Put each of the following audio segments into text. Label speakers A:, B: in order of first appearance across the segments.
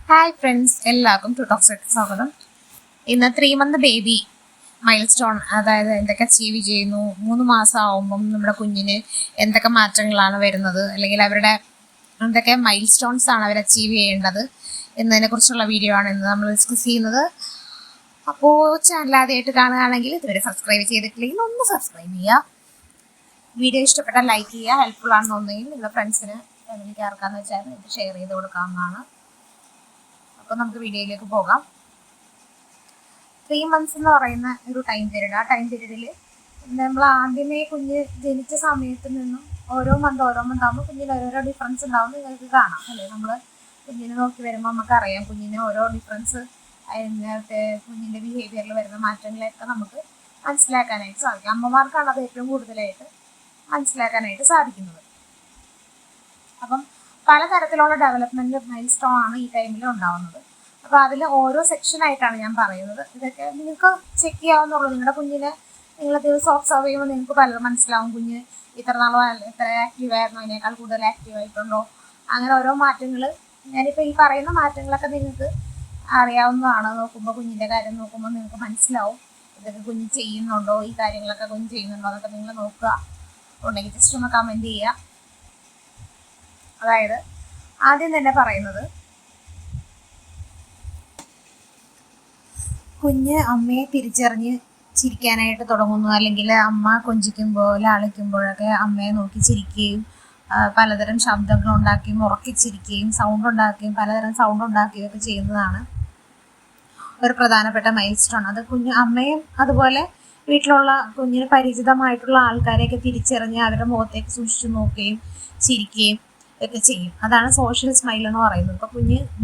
A: Hi friends, എല്ലാവർക്കും to ടോക്സിലേക്ക് സ്വാഗതം. ഇന്ന് 3 മന്ത് ബേബി മൈൽ സ്റ്റോൺ, അതായത് എന്തൊക്കെ അച്ചീവ് ചെയ്യുന്നു, 3 മാസം ആവുമ്പം നമ്മുടെ കുഞ്ഞിന് എന്തൊക്കെ മാറ്റങ്ങളാണ് വരുന്നത്, അല്ലെങ്കിൽ അവരുടെ എന്തൊക്കെ മൈൽ സ്റ്റോൺസ് ആണ് അവർ അച്ചീവ് ചെയ്യേണ്ടത് എന്നതിനെ കുറിച്ചുള്ള വീഡിയോ ആണ് ഇന്ന് നമ്മൾ ഡിസ്കസ് ചെയ്യുന്നത്. അപ്പോൾ ചാനൽ ആദ്യമായിട്ട് കാണുകയാണെങ്കിൽ ഇതുവരെ സബ്സ്ക്രൈബ് ചെയ്തിട്ടില്ലെങ്കിൽ ഒന്ന് സബ്സ്ക്രൈബ് ചെയ്യുക. വീഡിയോ ഇഷ്ടപ്പെട്ടാൽ ലൈക്ക് ചെയ്യുക. ഹെൽപ്ഫുൾ ആണെന്ന് തോന്നുമെങ്കിൽ നിങ്ങളുടെ ഫ്രണ്ട്സിന് ഫാമിലിക്ക് ആർക്കാന്ന് വെച്ചാൽ ഇത് ഷെയർ ചെയ്ത് കൊടുക്കാവുന്നതാണ്. അപ്പോൾ നമുക്ക് വീഡിയോയിലേക്ക് പോകാം. 3 മന്ത്സ് എന്ന് പറയുന്ന ഒരു ടൈം പീരീഡ്, ആ ടൈം പീരീഡിൽ നമ്മൾ ആദ്യമേ കുഞ്ഞ് ജനിച്ച സമയത്ത് നിന്നും ഓരോ മന്ത് ആകുമ്പോൾ കുഞ്ഞിന് ഓരോരോ ഡിഫറൻസ് ഉണ്ടാവും നിങ്ങൾക്ക് കാണാം അല്ലേ. നമ്മൾ കുഞ്ഞിനെ നോക്കി വരുമ്പോൾ നമുക്കറിയാം കുഞ്ഞിന് ഓരോ ഡിഫറൻസ്, അതിനകത്ത് കുഞ്ഞിൻ്റെ ബിഹേവിയറിൽ വരുന്ന മാറ്റങ്ങളെയൊക്കെ നമുക്ക് മനസ്സിലാക്കാനായിട്ട് സാധിക്കും. അമ്മമാർക്കാണ് അത് ഏറ്റവും കൂടുതലായിട്ട് മനസ്സിലാക്കാനായിട്ട് സാധിക്കുന്നത്. അപ്പം പലതരത്തിലുള്ള ഡെവലപ്മെന്റ് മൈൽ സ്റ്റോൺ ആണ് ഈ ടൈമിൽ ഉണ്ടാവുന്നത്. അപ്പോൾ അതിൽ ഓരോ സെക്ഷനായിട്ടാണ് ഞാൻ പറയുന്നത്. ഇതൊക്കെ നിങ്ങൾക്ക് ചെക്ക് ചെയ്യാവുന്നുള്ളൂ. നിങ്ങളുടെ കുഞ്ഞിനെ നിങ്ങൾ ദിവസം ഒബ്സർവ് ചെയ്യുമ്പോൾ നിങ്ങൾക്ക് പലതും മനസ്സിലാവും. കുഞ്ഞ് ഇത്ര നാളോ എത്ര ആക്റ്റീവായിരുന്നു, അതിനേക്കാൾ കൂടുതൽ ആക്റ്റീവ് ആയിട്ടുണ്ടോ, അങ്ങനെ ഓരോ മാറ്റങ്ങൾ. ഞാനിപ്പോൾ ഈ പറയുന്ന മാറ്റങ്ങളൊക്കെ നിങ്ങൾക്ക് അറിയാവുന്നതാണ്. നോക്കുമ്പോൾ കുഞ്ഞിൻ്റെ കാര്യം നോക്കുമ്പോൾ നിങ്ങൾക്ക് മനസ്സിലാവും ഇതൊക്കെ കുഞ്ഞ് ചെയ്യുന്നുണ്ടോ, ഈ കാര്യങ്ങളൊക്കെ കുഞ്ഞ് ചെയ്യുന്നുണ്ടോ എന്നൊക്കെ നിങ്ങൾ നോക്കുക. ഉണ്ടെങ്കിൽ ജസ്റ്റ് ഒന്ന് കമൻറ്റ് ചെയ്യുക. അതായത് ആദ്യം തന്നെ പറയുന്നത്, കുഞ്ഞ് അമ്മയെ തിരിച്ചറിഞ്ഞ് ചിരിക്കാനായിട്ട് തുടങ്ങുന്നു, അല്ലെങ്കിൽ അമ്മ കൊഞ്ചിക്കുമ്പോൾ ലാളിക്കുമ്പോഴൊക്കെ അമ്മയെ നോക്കി ചിരിക്കുകയും പലതരം ശബ്ദങ്ങൾ ഉണ്ടാക്കുകയും ഉറക്കിച്ചിരിക്കുകയും സൗണ്ട് ഉണ്ടാക്കുകയും പലതരം സൗണ്ട് ഉണ്ടാക്കുകയും ഒക്കെ ചെയ്യുന്നതാണ് ഒരു പ്രധാനപ്പെട്ട മൈൽ സ്റ്റോൺ. അത് കുഞ്ഞ് അമ്മയും അതുപോലെ വീട്ടിലുള്ള കുഞ്ഞിന് പരിചിതമായിട്ടുള്ള ആൾക്കാരെയൊക്കെ തിരിച്ചറിഞ്ഞ് അവരുടെ മുഖത്തേക്ക് സൂക്ഷിച്ചു നോക്കുകയും ചിരിക്കുകയും ഒക്കെ ചെയ്യും. അതാണ് സോഷ്യൽ സ്മൈൽ എന്ന് പറയുന്നത്. ഇപ്പോൾ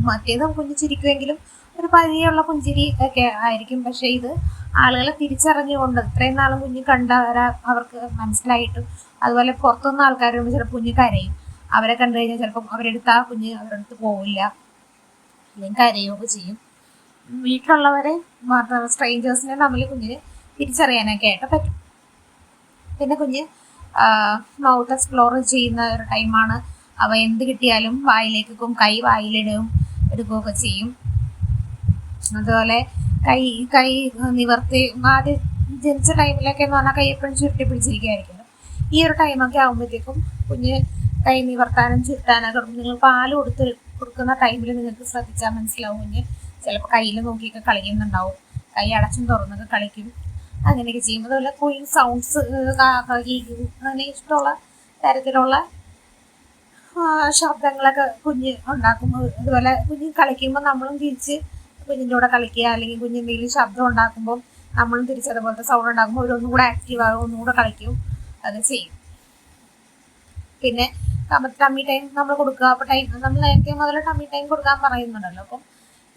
A: മറ്റേതും കുഞ്ഞ് ചിരിക്കുമെങ്കിലും ഒരു പരിചയമുള്ള പുഞ്ചിരി ഒക്കെ ആയിരിക്കും. പക്ഷേ ഇത് ആളുകളെ തിരിച്ചറിഞ്ഞുകൊണ്ട് ഇത്രയും നാളും കുഞ്ഞ് അവർക്ക് മനസ്സിലായിട്ടും, അതുപോലെ പുറത്തുനിന്ന് ആൾക്കാരുണ്ട് ചിലപ്പോൾ കുഞ്ഞ് കരയും. അവരെ കണ്ടു കഴിഞ്ഞാൽ ചിലപ്പോൾ അവരെടുത്താൽ കുഞ്ഞ് അവരുടെ അടുത്ത് പോവില്ല, അല്ലെങ്കിൽ കരയുകയൊക്കെ ചെയ്യും. വീട്ടിലുള്ളവരെ സ്ട്രേഞ്ചേഴ്സിനെ തമ്മിൽ കുഞ്ഞിന് തിരിച്ചറിയാനൊക്കെ ആയിട്ട് പറ്റും. പിന്നെ കുഞ്ഞ് മൗത്ത് എക്സ്പ്ലോർ ചെയ്യുന്ന ഒരു ടൈമാണ്. അവ എന്ത് കിട്ടിയാലും വായിലേക്കും കൈ വായിലിടുകയും എടുക്കുകയൊക്കെ ചെയ്യും. അതുപോലെ കൈ നിവർത്തി, ആദ്യം ജനിച്ച ടൈമിലൊക്കെ എന്ന് പറഞ്ഞാൽ കൈ എപ്പോഴും ചുരുട്ടി പിടിച്ചിരിക്കുകയായിരിക്കുമല്ലോ. ഈ ഒരു ടൈമൊക്കെ ആകുമ്പോഴത്തേക്കും കുഞ്ഞ് കൈ നിവർത്താനും ചുരുട്ടാനൊക്കെ നിങ്ങൾ പാല് കൊടുക്കുന്ന ടൈമിൽ നിങ്ങൾക്ക് ശ്രദ്ധിച്ചാൽ മനസ്സിലാവും. കുഞ്ഞ് ചിലപ്പോൾ കയ്യിൽ നോക്കിയൊക്കെ കളിക്കുന്നുണ്ടാവും, കൈ അടച്ചും തുറന്നൊക്കെ കളിക്കും, അങ്ങനെയൊക്കെ ചെയ്യും. അതുപോലെ കുയിൻ സൗണ്ട്സ്, അങ്ങനെ ഇഷ്ടമുള്ള തരത്തിലുള്ള ശബ്ദങ്ങളൊക്കെ കുഞ്ഞ് ഉണ്ടാക്കുമ്പോൾ, അതുപോലെ കുഞ്ഞ് കളിക്കുമ്പോൾ നമ്മളും തിരിച്ച് കുഞ്ഞിൻ്റെ കൂടെ കളിക്കുക, അല്ലെങ്കിൽ കുഞ്ഞ് എന്തെങ്കിലും ശബ്ദം ഉണ്ടാക്കുമ്പോൾ നമ്മളും തിരിച്ച് അതുപോലത്തെ സൗണ്ട് ഉണ്ടാക്കുമ്പോൾ അവരൊന്നും കൂടെ ആക്റ്റീവ് ആകും, ഒന്നും കൂടെ കളിക്കും, അത് ചെയ്യും. പിന്നെ ടമ്മി ടൈം നമ്മൾ കൊടുക്കുക. അപ്പോൾ നമ്മൾ നേരത്തെ മുതൽ ടമ്മി ടൈം കൊടുക്കാൻ പറയുന്നുണ്ടല്ലോ. അപ്പം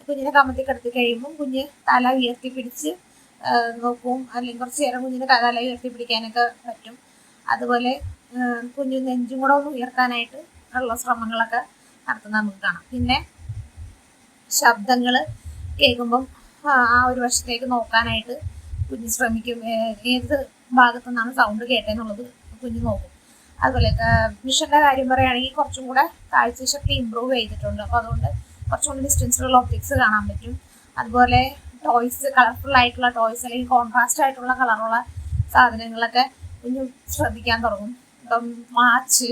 A: കുഞ്ഞിനെ കമത്തി കിടത്തി കഴിയുമ്പം കുഞ്ഞ് തല ഉയർത്തി പിടിച്ച് നോക്കും, അല്ലെങ്കിൽ കുറച്ച് നേരം കുഞ്ഞിന് തല ഉയർത്തി പിടിക്കാനൊക്കെ പറ്റും. അതുപോലെ കുഞ്ഞ് നെഞ്ചും കൂടെ ഒന്ന് ഉയർത്താനായിട്ട് ഉള്ള ശ്രമങ്ങളൊക്കെ നടത്തുന്നത് നമുക്ക് കാണാം. പിന്നെ ശബ്ദങ്ങൾ കേൾക്കുമ്പം ആ ഒരു വശത്തേക്ക് നോക്കാനായിട്ട് കുഞ്ഞ് ശ്രമിക്കും. ഏത് ഭാഗത്തു നിന്നാണ് സൗണ്ട് കേട്ടതെന്നുള്ളത് കുഞ്ഞ് നോക്കും. അതുപോലെ വിഷൻ്റെ കാര്യം പറയുകയാണെങ്കിൽ കുറച്ചും കൂടെ കാഴ്ചശക്തി ഇമ്പ്രൂവ് ചെയ്തിട്ടുണ്ട്. അപ്പോൾ അതുകൊണ്ട് കുറച്ചും കൂടി ഡിസ്റ്റൻസിലുള്ള ഒബ്ജക്ട്സ് കാണാൻ പറ്റും. അതുപോലെ ടോയ്സ്, കളർഫുൾ ആയിട്ടുള്ള ടോയ്സ്, അല്ലെങ്കിൽ കോൺട്രാസ്റ്റ് ആയിട്ടുള്ള കളറുള്ള സാധനങ്ങളൊക്കെ കുഞ്ഞ് ശ്രദ്ധിക്കാൻ തുടങ്ങും. ഇപ്പം വാച്ച്,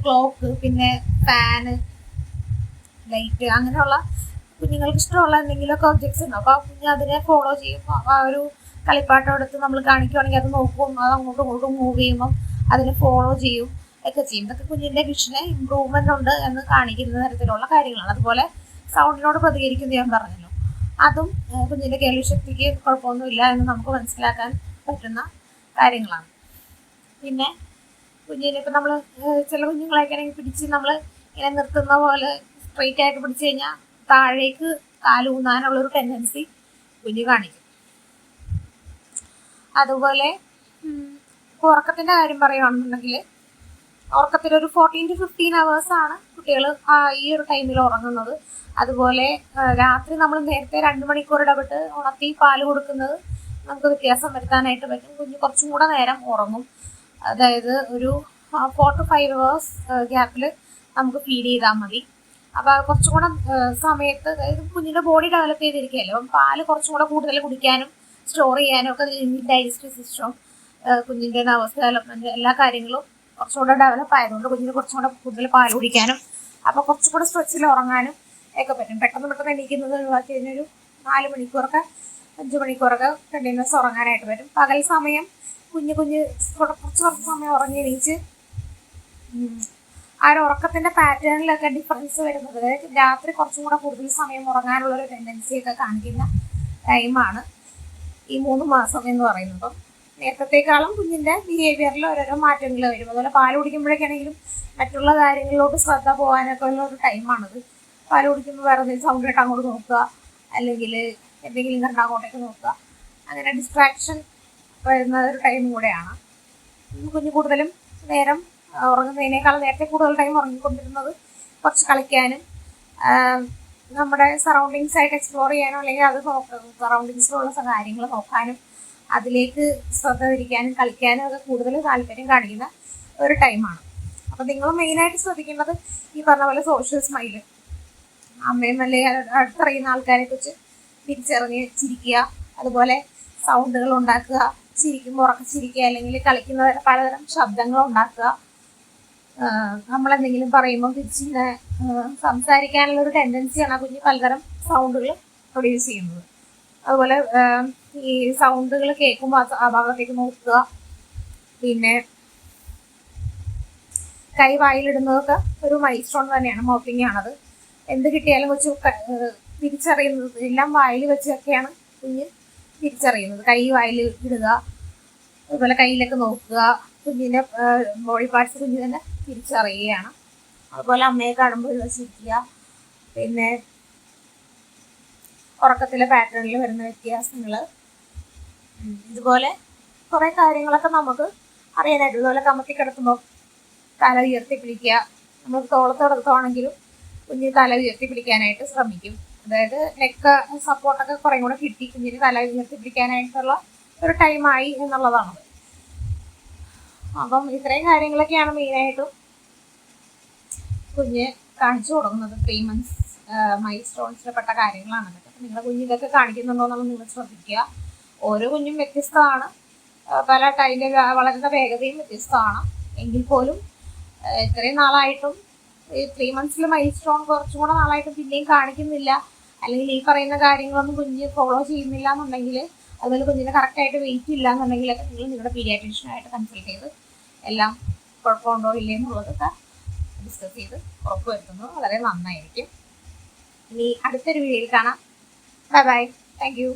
A: ക്ലോക്ക്, പിന്നെ ഫാന്, ലൈറ്റ്, അങ്ങനെയുള്ള കുഞ്ഞുങ്ങൾക്ക് ഇഷ്ടമുള്ള എന്തെങ്കിലുമൊക്കെ ഒബ്ജക്ട്സ് ഉണ്ടാവും. അപ്പോൾ കുഞ്ഞ് അതിനെ ഫോളോ ചെയ്യും. ആ ഒരു കളിപ്പാട്ടം എടുത്ത് നമ്മൾ കാണിക്കുകയാണെങ്കിൽ അത് നോക്കും, അത് അങ്ങോട്ടും ഇങ്ങോട്ടും മൂവ് ചെയ്യുമ്പം അതിനെ ഫോളോ ചെയ്യും ഒക്കെ ചെയ്യും. ഇതൊക്കെ കുഞ്ഞിൻ്റെ വിഷനെ ഇമ്പ്രൂവ്മെൻ്റ് ഉണ്ട് എന്ന് കാണിക്കുന്ന തരത്തിലുള്ള കാര്യങ്ങളാണ്. അതുപോലെ സൗണ്ടിനോട് പ്രതികരിക്കുന്നത് ഞാൻ പറഞ്ഞല്ലോ, അതും കുഞ്ഞിൻ്റെ കേൾവിശക്തിക്ക് കുഴപ്പമൊന്നുമില്ല എന്ന് നമുക്ക് മനസ്സിലാക്കാൻ പറ്റുന്ന കാര്യങ്ങളാണ്. പിന്നെ കുഞ്ഞിനെ ഇപ്പം നമ്മൾ ചില കുഞ്ഞുങ്ങളെയൊക്കെ ആണെങ്കിൽ പിടിച്ച് നമ്മൾ ഇങ്ങനെ നിർത്തുന്ന പോലെ സ്ട്രെയിറ്റ് ആയിട്ട് പിടിച്ചു കഴിഞ്ഞാൽ താഴേക്ക് കാലൂന്നാനുള്ളൊരു ടെൻഡൻസി കുഞ്ഞ് കാണിക്കും. അതുപോലെ ഉറക്കത്തിൻ്റെ കാര്യം പറയുകയാണെന്നുണ്ടെങ്കിൽ ഉറക്കത്തിലൊരു 14 to 15 hours കുട്ടികൾ ഈ ഒരു ടൈമിൽ ഉറങ്ങുന്നത്. അതുപോലെ രാത്രി നമ്മൾ നേരത്തെ 2 മണിക്കൂർ ഇടവിട്ട് ഉണർത്തി പാല് കൊടുക്കുന്നത് നമുക്ക് വ്യത്യാസം വരുത്താനായിട്ട് പറ്റും. കുഞ്ഞ് കുറച്ചും കൂടെ നേരം ഉറങ്ങും. അതായത് ഒരു 4 to 5 hours ഗ്യാപ്പിൽ നമുക്ക് ഫീഡ് ചെയ്താൽ മതി. അപ്പോൾ കുറച്ചും കൂടെ സമയത്ത്, അതായത് കുഞ്ഞിൻ്റെ ബോഡി ഡെവലപ്പ് ചെയ്തിരിക്കുകയല്ലോ, അപ്പം പാല് കുറച്ചും കൂടെ കൂടുതൽ കുടിക്കാനും സ്റ്റോർ ചെയ്യാനും ഒക്കെ ഡൈജസ്റ്റീവ് സിസ്റ്റം, കുഞ്ഞിൻ്റെ നർവസ് ഡെവലപ്മെൻറ്റ്, എല്ലാ കാര്യങ്ങളും കുറച്ചുകൂടെ ഡെവലപ്പ് ആയതുകൊണ്ട് കുഞ്ഞിന് കുറച്ചും കൂടെ കൂടുതൽ പാൽ കുടിക്കാനും അപ്പോൾ കുറച്ചും കൂടെ സ്ട്രെച്ചിൽ ഉറങ്ങാനും ഒക്കെ പറ്റും. പെട്ടെന്ന് എണീക്കുന്നത് ഒഴിവാക്കി കഴിഞ്ഞൊരു 4 മണിക്കൂറൊക്കെ 5 മണിക്കൂറൊക്കെ കണ്ടിന്യൂസ് ഉറങ്ങാനായിട്ട് പറ്റും. പകൽ സമയം കുറച്ച് സമയം ഉറങ്ങി എണീച്ച് ആ ഒരു ഉറക്കത്തിൻ്റെ പാറ്റേണിലൊക്കെ ഡിഫറൻസ് വരുന്നത്, രാത്രി കുറച്ചും കൂടെ കൂടുതൽ സമയം ഉറങ്ങാനുള്ളൊരു ടെൻഡൻസിയൊക്കെ കാണിക്കുന്ന ടൈമാണ് ഈ 3 മാസം എന്ന് പറയുന്നത്. നേരത്തേക്കാളും കുഞ്ഞിൻ്റെ ബിഹേവിയറിൽ ഓരോരോ മാറ്റങ്ങൾ വരും. അതുപോലെ പാൽ കുടിക്കുമ്പോഴേക്കാണെങ്കിലും മറ്റുള്ള കാര്യങ്ങളിലോട്ട് ശ്രദ്ധ പോകാനൊക്കെ ഉള്ള ഒരു ടൈമാണിത്. പാൽ കുടിക്കുമ്പോൾ വേറെ എന്തെങ്കിലും സൗണ്ട് കേട്ട് അങ്ങോട്ട് നോക്കുക, അല്ലെങ്കിൽ എന്തെങ്കിലും കണ്ട് അങ്ങോട്ടേക്ക് നോക്കുക, അങ്ങനെ ഡിസ്ട്രാക്ഷൻ വരുന്ന ഒരു ടൈം കൂടെയാണ്. കുഞ്ഞ് കൂടുതലും നേരം ഉറങ്ങുന്നതിനേക്കാളും നേരത്തെ കൂടുതൽ ടൈം ഉറങ്ങിക്കൊണ്ടിരുന്നത് കുറച്ച് കളിക്കാനും നമ്മുടെ സറൗണ്ടിങ്സ് ആയിട്ട് എക്സ്പ്ലോർ ചെയ്യാനോ, അല്ലെങ്കിൽ അത് സറൗണ്ടിങ്സിലുള്ള കാര്യങ്ങൾ നോക്കാനും അതിലേക്ക് ശ്രദ്ധ തിരിക്കാനും കളിക്കാനും ഒക്കെ കൂടുതൽ താല്പര്യം കാണിക്കുന്ന ഒരു ടൈമാണ്. അപ്പം നിങ്ങൾ മെയിനായിട്ട് ശ്രദ്ധിക്കേണ്ടത് ഈ പറഞ്ഞ പോലെ സോഷ്യൽ സ്മൈല്, അമ്മയും അല്ലെങ്കിൽ അടുത്തറിയുന്ന ആൾക്കാരെ കുറിച്ച് തിരിച്ചറിഞ്ഞ് ചിരിക്കുക, അതുപോലെ സൗണ്ടുകൾ ഉണ്ടാക്കുക, ചിരിക്കുമ്പോൾ ഉറക്കെ ചിരിക്കുക, അല്ലെങ്കിൽ കളിക്കുന്ന പലതരം ശബ്ദങ്ങൾ ഉണ്ടാക്കുക. നമ്മളെന്തെങ്കിലും പറയുമ്പോൾ തിരിച്ചിങ്ങനെ സംസാരിക്കാനുള്ളൊരു ടെൻഡൻസിയാണ് ആ കുഞ്ഞ് പലതരം സൗണ്ടുകൾ പ്രൊഡ്യൂസ് ചെയ്യുന്നത്. അതുപോലെ ഈ സൗണ്ടുകൾ കേൾക്കുമ്പോൾ ആ ഭാഗത്തേക്ക് നോക്കുക. പിന്നെ കൈ വായിലിടുന്നതൊക്കെ ഒരു മൈൽ സ്റ്റോൺ തന്നെയാണ്, മോപ്പിംഗ് ആണത്. എന്ത് കിട്ടിയാലും വെച്ച് തിരിച്ചറിയുന്നത് എല്ലാം വായിൽ വെച്ചൊക്കെയാണ് കുഞ്ഞ് തിരിച്ചറിയുന്നത്. കൈ വായിൽ ഇടുക, അതുപോലെ കയ്യിലൊക്കെ നോക്കുക, കുഞ്ഞിൻ്റെ ബോഡി പാർട്സ് കുഞ്ഞ് തന്നെ തിരിച്ചറിയുകയാണ്. അതുപോലെ അമ്മയെ കാണുമ്പോൾ ചിരിക്കുക. പിന്നെ ഉറക്കത്തിലെ പാറ്റേണിൽ വരുന്ന വ്യത്യാസങ്ങൾ, ഇതുപോലെ കുറേ കാര്യങ്ങളൊക്കെ നമുക്ക് അറിയാനായിട്ട്. ഇതുപോലെ കമത്തി കിടത്തുമ്പോൾ തല ഉയർത്തി പിടിക്കുക. നമ്മൾ തോളത്തോടത്താണെങ്കിലും കുഞ്ഞിന് തല ഉയർത്തി പിടിക്കാനായിട്ട് ശ്രമിക്കും. അതായത് നെക്ക് സപ്പോർട്ടൊക്കെ കുറേ കൂടെ കിട്ടി കുഞ്ഞിന് തല ഉയർത്തി പിടിക്കാനായിട്ടുള്ള ഒരു ടൈമായി എന്നുള്ളതാണ്. അപ്പം ഇത്രയും കാര്യങ്ങളൊക്കെയാണ് മെയിനായിട്ടും കുഞ്ഞ് കാണിച്ചു കൊടുക്കുന്നത്. 3 months മൈൽ സ്റ്റോൺസിൽപ്പെട്ട കാര്യങ്ങളാണ് ഇതൊക്കെ. നിങ്ങളുടെ കുഞ്ഞിതൊക്കെ കാണിക്കുന്നുണ്ടോ എന്നുള്ളത് നിങ്ങൾ ശ്രദ്ധിക്കുക. ഓരോ കുഞ്ഞും വ്യത്യസ്തമാണ്, പല ടൈമിൻ്റെ വളരുന്ന വേഗതയും വ്യത്യസ്തമാണ്. എങ്കിൽ പോലും ഇത്രയും നാളായിട്ടും ഈ 3 months മൈൽ സ്റ്റോൺ കുറച്ചും കൂടെ നാളായിട്ടും പിന്നെയും കാണിക്കുന്നില്ല, അല്ലെങ്കിൽ ഈ പറയുന്ന കാര്യങ്ങളൊന്നും കുഞ്ഞ് ഫോളോ ചെയ്യുന്നില്ല എന്നുണ്ടെങ്കിൽ, അതുപോലെ കുഞ്ഞിന് കറക്റ്റായിട്ട് വെയിറ്റ് ഇല്ല എന്നുണ്ടെങ്കിലൊക്കെ നിങ്ങൾ നിങ്ങളുടെ പീഡിയാട്രീഷ്യനായിട്ട് കൺസൾട്ട് ചെയ്ത് എല്ലാം കുഴപ്പമുണ്ടോ ഇല്ലേ എന്നുള്ളതൊക്കെ ഡിസ്കസ് ചെയ്ത് ഉറപ്പ് വരുത്തുന്നത് വളരെ നന്നായിരിക്കും. ഇനി അടുത്തൊരു വീഡിയോയിൽ കാണാം. Bye bye. Thank you.